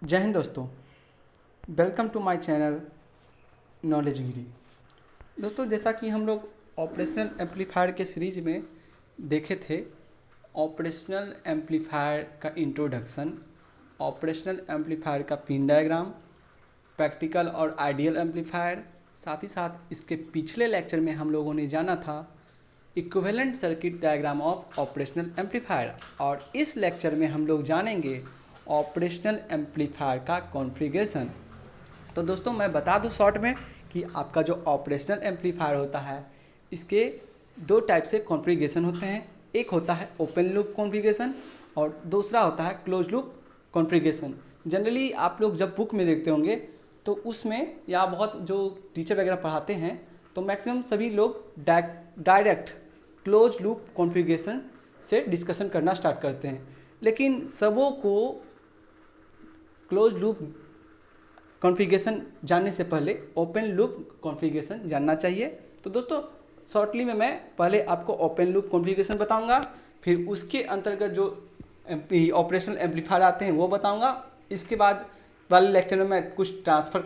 जय हिंद दोस्तों, welcome to my channel knowledge गिरी। दोस्तों, जैसा कि हम लोग ऑपरेशनल एम्पलीफायर के सीरीज में देखे थे, ऑपरेशनल एम्पलीफायर का इंट्रोडक्शन, ऑपरेशनल एम्पलीफायर का पिन डायग्राम, प्रैक्टिकल और आइडियल एम्पलीफायर, साथ ही साथ इसके पिछले लेक्चर में हम लोगों ने जाना था equivalent circuit diagram of operational amplifier, और इस लेक्चर में हम लोग जानेंगे ऑपरेशनल एम्पलीफायर का कॉन्फ़िगरेशन। तो दोस्तों, मैं बता दूं शॉर्ट में कि आपका जो ऑपरेशनल एम्पलीफायर होता है, इसके दो टाइप से कॉन्फ़िगरेशन होते हैं। एक होता है ओपन लूप कॉन्फ़िगरेशन और दूसरा होता है क्लोज लूप कॉन्फ़िगरेशन। जनरली आप लोग जब बुक में देखते होंगे तो उसमें, या बहुत जो टीचर वगैरह पढ़ाते हैं, तो मैक्सिमम सभी लोग डायरेक्ट क्लोज लूप कॉन्फ़िगरेशन से डिस्कशन करना स्टार्ट करते हैं, लेकिन सबों को क्लोज लूप कॉन्फ़िगरेशन जानने से पहले ओपन लूप कॉन्फ़िगरेशन जानना चाहिए। तो दोस्तों, शॉर्टली में मैं पहले आपको ओपन लूप कॉन्फ़िगरेशन बताऊंगा, फिर उसके अंतर्गत जो ऑपरेशनल एम्पलीफायर आते हैं वो बताऊंगा। इसके बाद वाले लेक्चर में मैं कुछ ट्रांसफ़र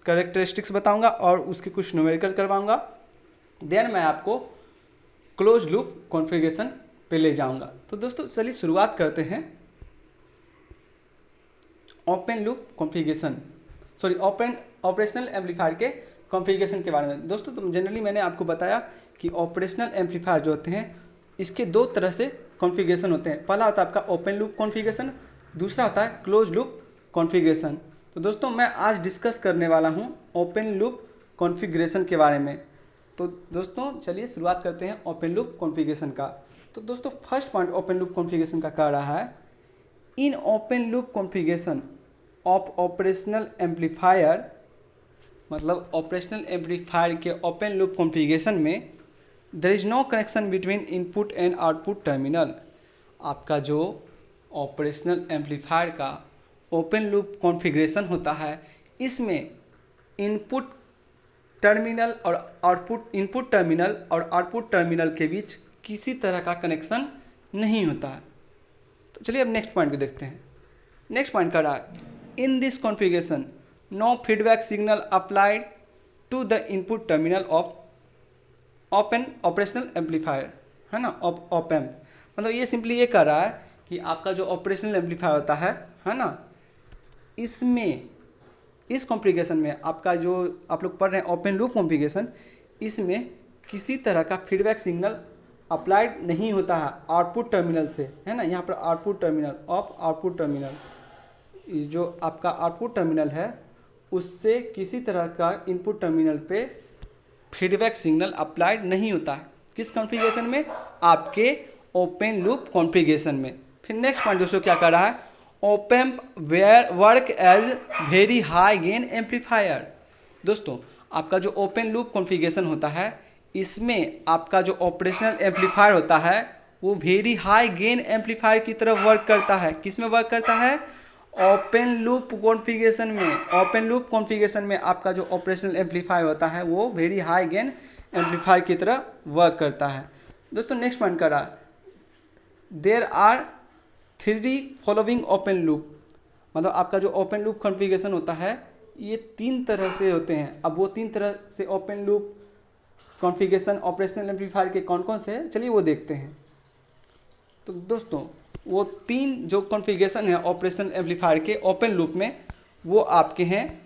कैरेक्टरिस्टिक्स बताऊंगा और उसके कुछ न्यूमेरिकल करवाऊंगा। देन मैं आपको क्लोज लूप कॉन्फ़िगरेशन पे ले जाऊंगा। तो दोस्तों, चलिए शुरुआत करते हैं open loop configuration, operational amplifier के कॉन्फ़िगरेशन के बारे में। दोस्तों, तो जनरली मैंने आपको बताया कि ऑपरेशनल एम्पलीफायर जो होते हैं, इसके दो तरह से कॉन्फ़िगरेशन होते हैं। पहला होता है आपका ओपन लूप कॉन्फ़िगरेशन, दूसरा होता है क्लोज लूप कॉन्फ़िगरेशन। तो दोस्तों, मैं आज डिस्कस करने वाला हूँ ओपन लूप कॉन्फ़िगरेशन के बारे में। तो दोस्तों, चलिए शुरुआत करते हैं ओपन लूप कॉन्फ़िगरेशन का। तो दोस्तों, first point open loop configuration का कह रहा है, in open loop configuration of operational amplifier, मतलब ऑपरेशनल एम्पलीफायर के ओपन लूप कॉन्फ़िगरेशन में there is no connection between input and output terminal. आपका जो ऑपरेशनल एम्पलीफायर का ओपन लूप कॉन्फ़िगरेशन होता है, इसमें इनपुट टर्मिनल और इनपुट टर्मिनल और आउटपुट टर्मिनल के बीच किसी तरह का कनेक्शन नहीं होता है। तो चलिए अब नेक्स्ट पॉइंट को देखते हैं। नेक्स्ट पॉइंट कर रहा है, in this configuration no feedback signal applied to the input terminal of open operational amplifier, है ना, ऑप एम्प। मतलब ये सिंपली ये कर रहा है कि आपका जो ऑपरेशनल एम्पलीफायर होता है ना, इसमें इस कॉन्फ़िगरेशन में आपका जो आप लोग पढ़ रहे हैं ओपन लूप कॉन्फ़िगरेशन, इसमें किसी तरह का फीडबैक सिग्नल अप्लाइड नहीं होता है आउटपुट टर्मिनल से, है ना। यहाँ पर output terminal of output terminal, जो आपका आउटपुट टर्मिनल है उससे किसी तरह का इनपुट टर्मिनल पे फीडबैक सिग्नल अप्लाइड नहीं होता है। किस कॉन्फ़िगरेशन में? आपके ओपन लूप कॉन्फ़िगरेशन में। फिर नेक्स्ट पॉइंट दोस्तों क्या कर रहा है, open work as very high gain amplifier. दोस्तों, आपका जो ओपन लूप कॉन्फ़िगरेशन होता है, इसमें आपका जो ऑपरेशनल एम्पलीफायर होता है वो वेरी हाई गेन एम्पलीफायर की तरह वर्क करता है। किस में वर्क करता है? ओपन लूप कॉन्फ़िगरेशन में। ओपन लूप कॉन्फ़िगरेशन में आपका जो ऑपरेशनल एम्पलीफायर होता है वो वेरी हाई गेन एम्पलीफायर की तरह वर्क करता है। दोस्तों, नेक्स्ट पॉइंट कर रहा, there are 3 following open loop. मतलब आपका जो ओपन लूप कॉन्फ़िगरेशन होता है, ये 3 तरह से होते हैं। अब वो 3 तरह से open loop configuration operational amplifier के कौन कौन से हैं, चलिए वो देखते हैं। तो दोस्तों, वो 3 जो कॉन्फ़िगरेशन है ऑपरेशनल एम्पलीफायर के ओपन लूप में, वो आपके हैं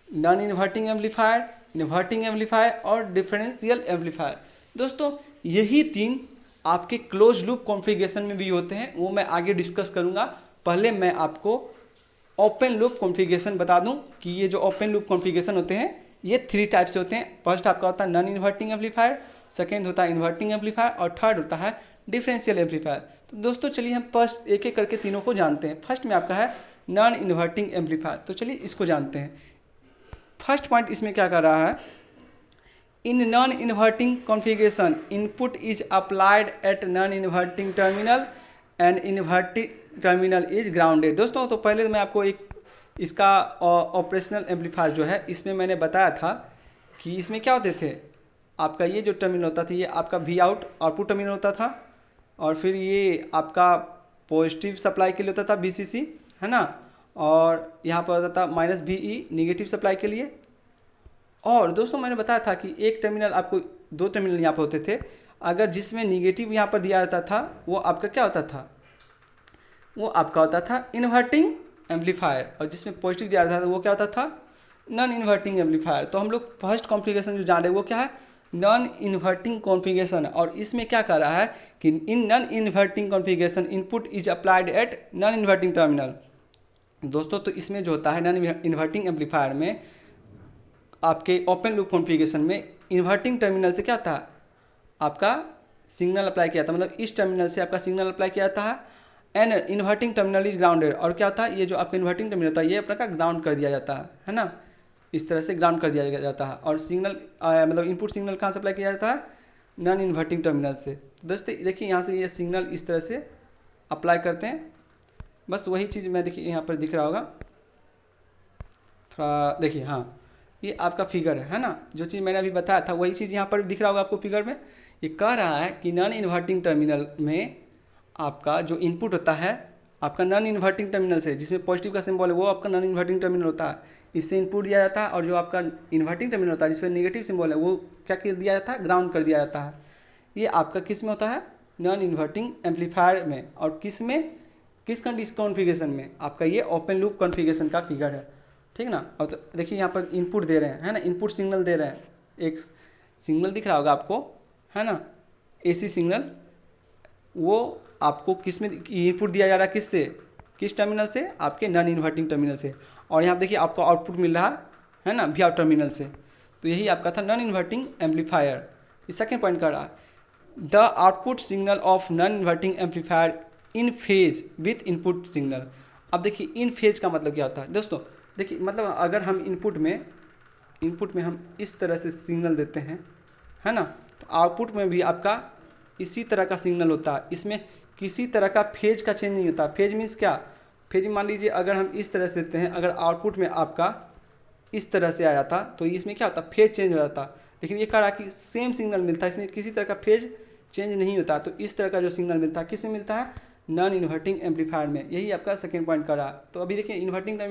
non inverting amplifier, inverting amplifier और डिफरेंशियल एम्पलीफायर। दोस्तों, यही 3 आपके क्लोज लूप कॉन्फ़िगरेशन में भी होते हैं, वो मैं आगे डिस्कस करूँगा। पहले मैं आपको ओपन लूप कॉन्फ़िगरेशन बता दूं कि ये जो ओपन लूप कॉन्फ़िगरेशन होते हैं ये 3 टाइप से होते हैं। फर्स्ट आपका होता है नॉन इन्वर्टिंग एम्पलीफायर, सेकेंड होता है इन्वर्टिंग एम्पलीफायर और थर्ड होता है डिफरेंशियल एम्पलीफायर। तो दोस्तों, चलिए हम फर्स्ट एक एक करके तीनों को जानते हैं। फर्स्ट में आपका है नॉन इन्वर्टिंग एम्पलीफायर, तो चलिए इसको जानते हैं। फर्स्ट पॉइंट इसमें क्या कर रहा है, in non inverting configuration input is applied at non inverting terminal and inverting terminal is grounded. दोस्तों, तो पहले मैं आपको एक इसका ऑपरेशनल एम्पलीफायर जो है, इसमें मैंने बताया था कि इसमें क्या होते थे, आपका ये जो टर्मिनल होता था, ये आपका वी आउट आउटपुट टर्मिनल होता था, और फिर ये आपका पॉजिटिव सप्लाई के लिए होता था VCC, है ना, और यहाँ पर होता था -VE निगेटिव सप्लाई के लिए। और दोस्तों मैंने बताया था कि एक टर्मिनल आपको, दो टर्मिनल यहाँ पर होते थे, अगर जिसमें निगेटिव यहाँ पर दिया रहता था वो आपका क्या होता था, वो आपका होता था इन्वर्टिंग एम्पलीफायर, और जिसमें पॉजिटिव दिया रहता था वो क्या होता था, नॉन इन्वर्टिंग एम्पलीफायर। तो हम लोग फर्स्ट कॉन्फ़िगरेशन जो जान रहे हैं वो क्या है, नॉन इन्वर्टिंग कॉन्फ़िगरेशन। और इसमें क्या कर रहा है कि in non inverting configuration input is applied at non inverting terminal. दोस्तों तो इसमें जो होता है नॉन इन्वर्टिंग एम्पलीफायर में, आपके ओपन लूप कॉन्फ़िगरेशन में इन्वर्टिंग टर्मिनल से क्या होता है, आपका सिग्नल अप्लाई किया था, मतलब इस टर्मिनल से आपका सिग्नल अप्लाई किया जाता है, and inverting terminal is grounded. और क्या होता है, ये जो आपका इन्वर्टिंग टर्मिनल होता है ये अपना का ग्राउंड कर दिया जाता है ना, इस तरह से ग्राउंड कर दिया जाता है। और सिग्नल मतलब इनपुट सिग्नल कहाँ से अप्लाई किया जाता है, नॉन इन्वर्टिंग टर्मिनल से। तो दोस्तों देखिए यहाँ से ये सिग्नल इस तरह से अप्लाई करते हैं, बस वही चीज़ मैं देखिए यहाँ पर दिख रहा होगा, थोड़ा देखिए, हाँ ये आपका फिगर है ना, जो चीज़ मैंने अभी बताया था वही चीज़ यहाँ पर दिख रहा होगा आपको फिगर में। ये कह रहा है कि नॉन इन्वर्टिंग टर्मिनल में आपका जो इनपुट होता है आपका नॉन इन्वर्टिंग टर्मिनल से, जिसमें पॉजिटिव का सिंबल है वो आपका नॉन इन्वर्टिंग टर्मिनल होता है, इससे इनपुट दिया जाता है। और जो आपका इन्वर्टिंग टर्मिनल होता है जिसमें नेगेटिव सिंबल है वो क्या कर दिया जाता है, ग्राउंड कर दिया जाता है। ये आपका किस में होता है, नॉन इन्वर्टिंग एम्पलीफायर में। और किस में, किस कॉन्फ़िगरेशन में, आपका ये ओपन लूप कॉन्फ़िगरेशन का फिगर है, ठीक ना। और तो देखिए यहाँ पर इनपुट दे रहे हैं, है ना, इनपुट सिग्नल दे रहे हैं, एक सिग्नल दिख रहा होगा आपको, है ना, AC सिग्नल, वो आपको किस में इनपुट दिया जा रहा है, किससे, किस टर्मिनल से, आपके नॉन इन्वर्टिंग टर्मिनल से। और यहाँ देखिए आपको आउटपुट मिल रहा है ना भी आउट टर्मिनल से। तो यही आपका था नॉन इन्वर्टिंग एम्पलीफायर। ये सेकेंड पॉइंट कर रहा है, the output signal of non inverting amplifier in phase with input signal. अब देखिए इन फेज का मतलब क्या होता है दोस्तों, देखिए मतलब अगर हम इनपुट में हम इस तरह से सिग्नल देते हैं, है ना, तो आउटपुट में भी आपका इसी तरह का सिग्नल होता है, इसमें किसी तरह का फेज का चेंज नहीं होता। फेज मीन्स क्या, फेज मान लीजिए अगर हम इस तरह से देते हैं, अगर आउटपुट में आपका इस तरह से आया था तो इसमें क्या होता, फेज चेंज हो जाता। लेकिन ये कह रहा कि सेम सिग्नल मिलता है, इसमें किसी तरह का फेज चेंज नहीं होता। तो इस तरह का जो सिग्नल मिलता है किस में मिलता है, नॉन इन्वर्टिंग एम्पलीफायर में। यही आपका सेकेंड पॉइंट कर रहा है। तो अभी देखिए इन्वर्टिंग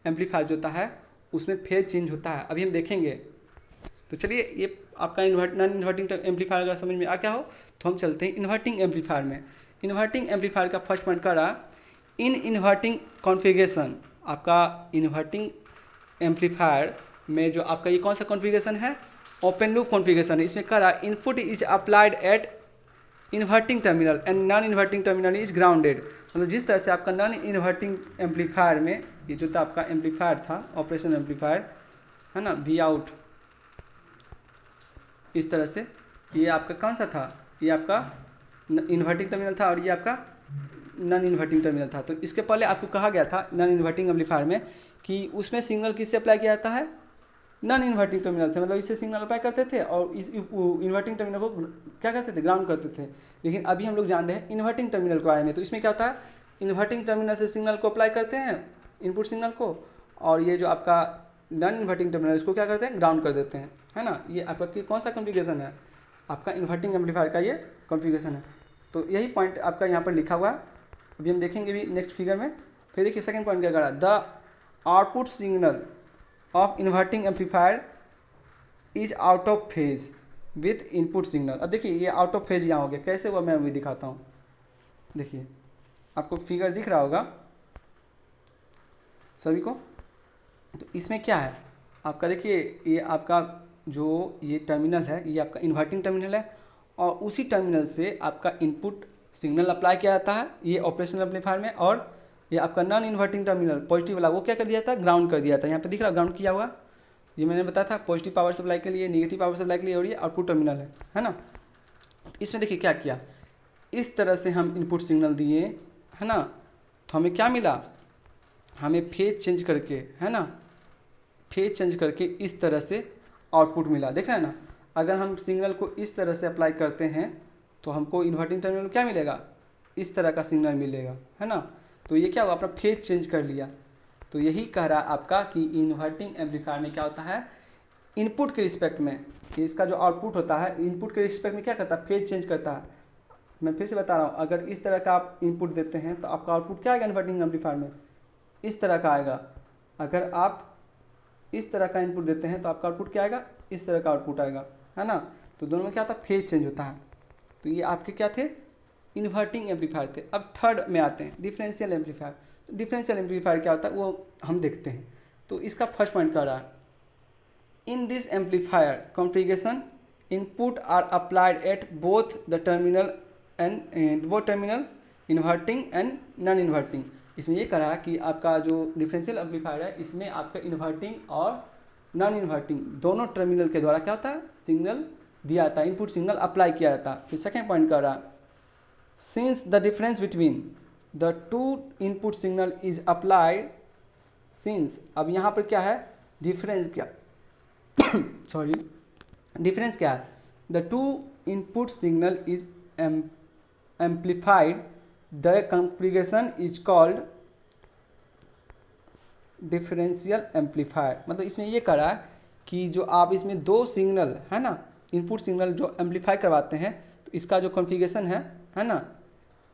एम्पलीफायर जो होता है उसमें फेज चेंज होता है, अभी हम देखेंगे। तो चलिए ये आपका नॉन इन्वर्टिंग एम्पलीफायर अगर समझ में आ गया हो तो हम चलते हैं इन्वर्टिंग एम्पलीफायर में। इन्वर्टिंग एम्पलीफायर का फर्स्ट पॉइंट कर रहा, इन इन्वर्टिंग कॉन्फ़िगरेशन, आपका इन्वर्टिंग एम्पलीफायर में जो आपका ये कौन सा कॉन्फ़िगरेशन है, ओपन लूप कॉन्फ़िगरेशन है। इसमें कह रहा input is applied at inverting terminal and non inverting terminal is grounded. मतलब जिस तरह से आपका नॉन इन्वर्टिंग एम्पलीफायर में ये जो था आपका एम्पलीफायर था, ऑपरेशन एम्पलीफायर, है ना, वी आउट, इस तरह से ये आपका कौन सा था, ये आपका इन्वर्टिंग टर्मिनल था और ये आपका नॉन इन्वर्टिंग टर्मिनल था। तो इसके पहले आपको कहा गया था नॉन इन्वर्टिंग एम्पलीफायर में कि उसमें सिग्नल किससे अप्लाई किया जाता है, नॉन इन्वर्टिंग टर्मिनल थे, मतलब इससे सिग्नल अप्लाई करते थे और इस इन्वर्टिंग टर्मिनल को क्या करते थे, ग्राउंड करते थे। लेकिन अभी हम लोग जान रहे हैं इन्वर्टिंग टर्मिनल के बारे में। तो इसमें क्या होता है, इन्वर्टिंग टर्मिनल से सिग्नल को अप्लाई करते हैं, इनपुट सिग्नल को, और ये जो आपका नॉन इन्वर्टिंग टर्मिनल इसको क्या करते हैं, ग्राउंड कर देते हैं, है ना। ये आपका कौन सा कॉन्फ़िगरेशन है, आपका इन्वर्टिंग एम्पलीफायर का ये कॉन्फ़िगरेशन है। तो यही पॉइंट आपका यहाँ पर लिखा हुआ है, अभी हम देखेंगे भी नेक्स्ट फिगर में। फिर देखिए सेकंड पॉइंट क्या करा, the output signal of inverting amplifier is out of phase with input signal. अब देखिए ये आउट ऑफ फेज यहाँ हो गया, कैसे हुआ मैं अभी दिखाता हूँ। देखिए आपको फिगर दिख रहा होगा सभी को। तो इसमें क्या है आपका, देखिए ये आपका जो ये टर्मिनल है ये आपका इन्वर्टिंग टर्मिनल है और उसी टर्मिनल से आपका इनपुट सिग्नल अप्लाई किया जाता है ये ऑपरेशनल एम्पलीफायर में। और ये आपका नॉन इन्वर्टिंग टर्मिनल पॉजिटिव वाला वो क्या कर दिया था, ग्राउंड कर दिया था। यहाँ पे दिख रहा है ग्राउंड किया हुआ, ये मैंने बताया था पॉजिटिव पावर सप्लाई के लिए, नेगेटिव पावर सप्लाई के लिए, और ये आउटपुट टर्मिनल है ना। तो इसमें देखिए क्या किया, इस तरह से हम इनपुट सिग्नल दिए, है ना, तो हमें क्या मिला, हमें फेज चेंज करके, है ना, फेज चेंज करके इस तरह से आउटपुट मिला। देख रहे हैं ना, अगर हम सिग्नल को इस तरह से अप्लाई करते हैं तो हमको इन्वर्टिंग टर्मिनल क्या मिलेगा, इस तरह का सिग्नल मिलेगा, है ना। तो ये क्या हुआ, अपना फेज चेंज कर लिया। तो यही कह रहा है आपका कि इन्वर्टिंग एम्पलीफायर में क्या होता है, इनपुट के रिस्पेक्ट में इसका जो आउटपुट होता है इनपुट के रिस्पेक्ट में क्या करता है, फेज चेंज करता है। मैं फिर से बता रहा हूँ, अगर इस तरह का आप इनपुट देते हैं तो आपका आउटपुट क्या आएगा इन्वर्टिंग एम्पलीफायर में, इस तरह का आएगा। अगर आप इस तरह का इनपुट देते हैं तो आपका आउटपुट क्या आएगा, इस तरह का आउटपुट आएगा, है ना। तो दोनों में क्या होता है, फेज चेंज होता है। तो ये आपके क्या थे, इन्वर्टिंग एम्पलीफायर थे। अब थर्ड में आते हैं डिफरेंशियल एम्पलीफायर। तो डिफरेंशियल एम्पलीफायर क्या होता है वो हम देखते हैं। तो इसका फर्स्ट पॉइंट क्या रहा है, in this amplifier configuration input are applied at both the terminal inverting and non inverting. इसमें ये करा कि आपका जो डिफरेंशियल एम्पलीफायर है इसमें आपका इन्वर्टिंग और नॉन इन्वर्टिंग दोनों टर्मिनल के द्वारा क्या होता है, सिग्नल दिया जाता है, इनपुट सिग्नल अप्लाई किया जाता है। फिर सेकेंड पॉइंट कर रहा, since the difference between the two input signal is applied, since अब यहाँ पर क्या है, डिफरेंस क्या सॉरी डिफरेंस क्या है, the two input signal is amplified the configuration is called differential amplifier. मतलब इसमें ये करा है कि जो आप इसमें दो सिग्नल है ना, इनपुट सिग्नल जो एम्पलीफाई करवाते हैं तो इसका जो कॉन्फ़िगरेशन है ना,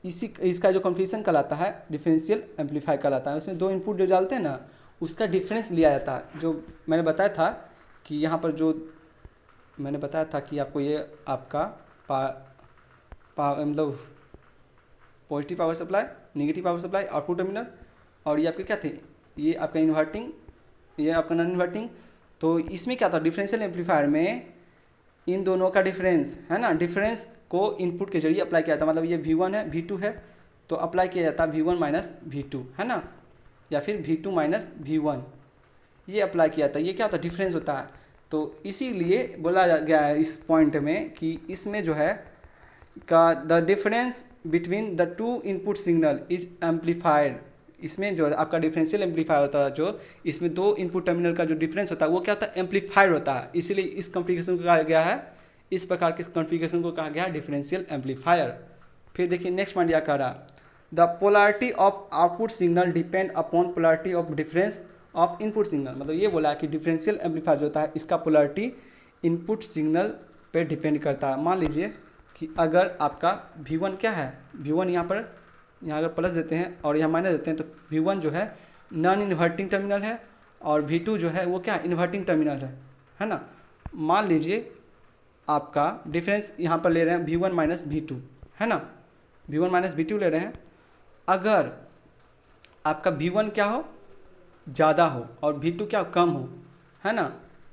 इसका जो कॉन्फ़िगरेशन कहलाता है डिफरेंशियल एम्पलीफायर कहलाता है। उसमें दो इनपुट जो डालते हैं ना उसका डिफरेंस लिया जाता है। जो मैंने बताया था कि यहाँ पर जो मैंने बताया था कि आपको ये आपका मतलब positive power supply, negative power supply, output terminal, और ये आपके क्या थे, ये आपका इन्वर्टिंग, ये आपका नॉन इन्वर्टिंग। तो इसमें क्या था, डिफरेंशियल एम्पलीफायर में इन दोनों का डिफरेंस है ना, डिफरेंस को इनपुट के जरिए अप्लाई किया जाता है। मतलब ये V1 है, V2 है, तो अप्लाई किया जाता है V1 माइनस V2 है ना, या फिर V2 माइनस V1, ये अप्लाई किया जाता है। ये क्या होता है, डिफरेंस होता है। तो इसीलिए बोला गया है इस पॉइंट में कि इसमें जो है का the difference between the two input signal is amplified. इसमें जो आपका डिफरेंशियल एम्पलीफायर होता है, जो इसमें दो इनपुट टर्मिनल का जो डिफरेंस होता है वो क्या होता है, एम्पलीफाइड होता है। इसीलिए इस कॉन्फ़िगरेशन को कहा गया है, इस प्रकार के कॉन्फ़िगरेशन को कहा गया है डिफरेंशियल एम्पलीफायर। फिर देखिए नेक्स्ट पॉइंट क्या कह रहा, the polarity of output signal depend upon polarity of difference of input signal. मतलब ये बोला कि डिफरेंशियल एम्पलीफायर जो होता है इसका पोलैरिटी इनपुट सिग्नल पे डिपेंड करता है। मान लीजिए कि अगर आपका V1 क्या है, V1 यहाँ अगर प्लस देते हैं और यहाँ माइनस देते हैं तो V1 जो है नॉन इन्वर्टिंग टर्मिनल है और V2 जो है वो क्या इन्वर्टिंग टर्मिनल है ना। मान लीजिए आपका डिफरेंस यहाँ पर ले रहे हैं V1 माइनस V2 है ना, V1 माइनस V2 ले रहे हैं। अगर आपका V1 क्या हो, ज़्यादा हो और V2 क्या कम हो, है ना,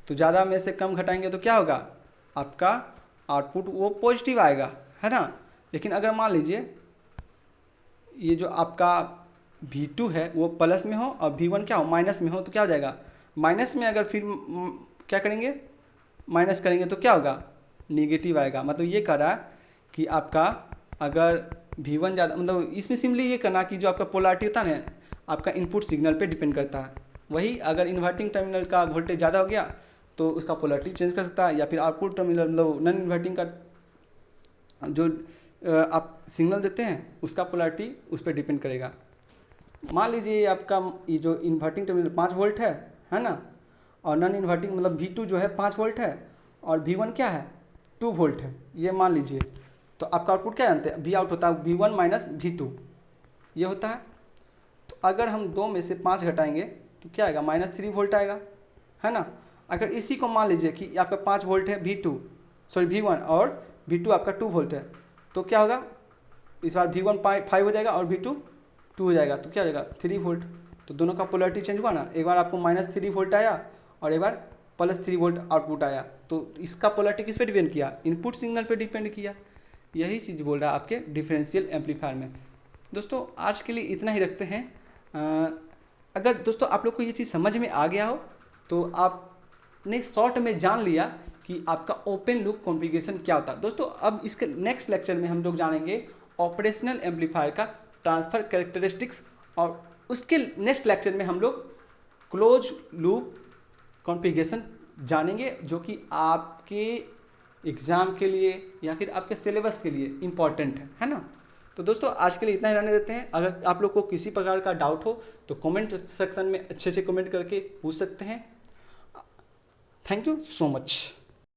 तो ज़्यादा में से कम घटाएंगे तो क्या होगा, आपका आउटपुट वो पॉजिटिव आएगा, है ना। लेकिन अगर मान लीजिए ये जो आपका V2 है वो प्लस में हो और V1 क्या हो, माइनस में हो, तो क्या हो जाएगा, माइनस में अगर फिर क्या करेंगे, माइनस करेंगे तो क्या होगा, नेगेटिव आएगा। मतलब ये कह रहा है कि आपका अगर V1 ज़्यादा, मतलब इसमें सिंपली ये करना कि जो आपका पोलैरिटी होता है ना आपका इनपुट सिग्नल पे डिपेंड करता है। वही अगर इन्वर्टिंग टर्मिनल का वोल्टेज ज़्यादा हो गया तो उसका पोलैरिटी चेंज कर सकता है, या फिर आउटपुट टर्मिनल मतलब नॉन इन्वर्टिंग का जो आप सिग्नल देते हैं उसका पोलैरिटी उस पर डिपेंड करेगा। मान लीजिए आपका ये जो इन्वर्टिंग टर्मिनल 5 वोल्ट है ना, और नॉन इन्वर्टिंग मतलब V2 जो है 5 वोल्ट है और V1 क्या है 2 वोल्ट है, ये मान लीजिए। तो आपका आउटपुट क्या जानते हैं, V आउट होता है V1 माइनस V2 ये होता है। तो अगर हम 2 में से 5 घटाएंगे तो क्या आएगा, -3 वोल्ट आएगा, है ना। अगर इसी को मान लीजिए कि आपका 5 वोल्ट है V1 और V2 आपका 2 वोल्ट है, तो क्या होगा, इस बार V1 5 हो जाएगा और V2 2 हो जाएगा, तो क्या हो जाएगा 3 वोल्ट। तो दोनों का पोलैरिटी चेंज हुआ ना, एक बार आपको -3 वोल्ट आया और एक बार +3 वोल्ट आउटपुट आया। तो इसका पोलैरिटी किस पे डिपेंड किया, इनपुट सिग्नल पे डिपेंड किया। यही चीज़ बोल रहा है आपके डिफरेंशियल एम्पलीफायर में। दोस्तों आज के लिए इतना ही रखते हैं। अगर दोस्तों आप लोग को ये चीज़ समझ में आ गया हो तो आपने शॉर्ट में जान लिया कि आपका ओपन लूप कॉन्फ़िगरेशन क्या होता है। दोस्तों अब इसके नेक्स्ट लेक्चर में हम लोग जानेंगे ऑपरेशनल एम्पलीफायर का ट्रांसफ़र कैरेक्टरिस्टिक्स, और उसके नेक्स्ट लेक्चर में हम लोग क्लोज लूप कॉन्फ़िगरेशन जानेंगे, जो कि आपके एग्ज़ाम के लिए या फिर आपके सिलेबस के लिए इम्पॉर्टेंट है ना। तो दोस्तों आज के लिए इतना ही रहने देते हैं। अगर आप लोग को किसी प्रकार का डाउट हो तो कमेंट सेक्शन में अच्छे से कमेंट करके पूछ सकते हैं। Thank you so much.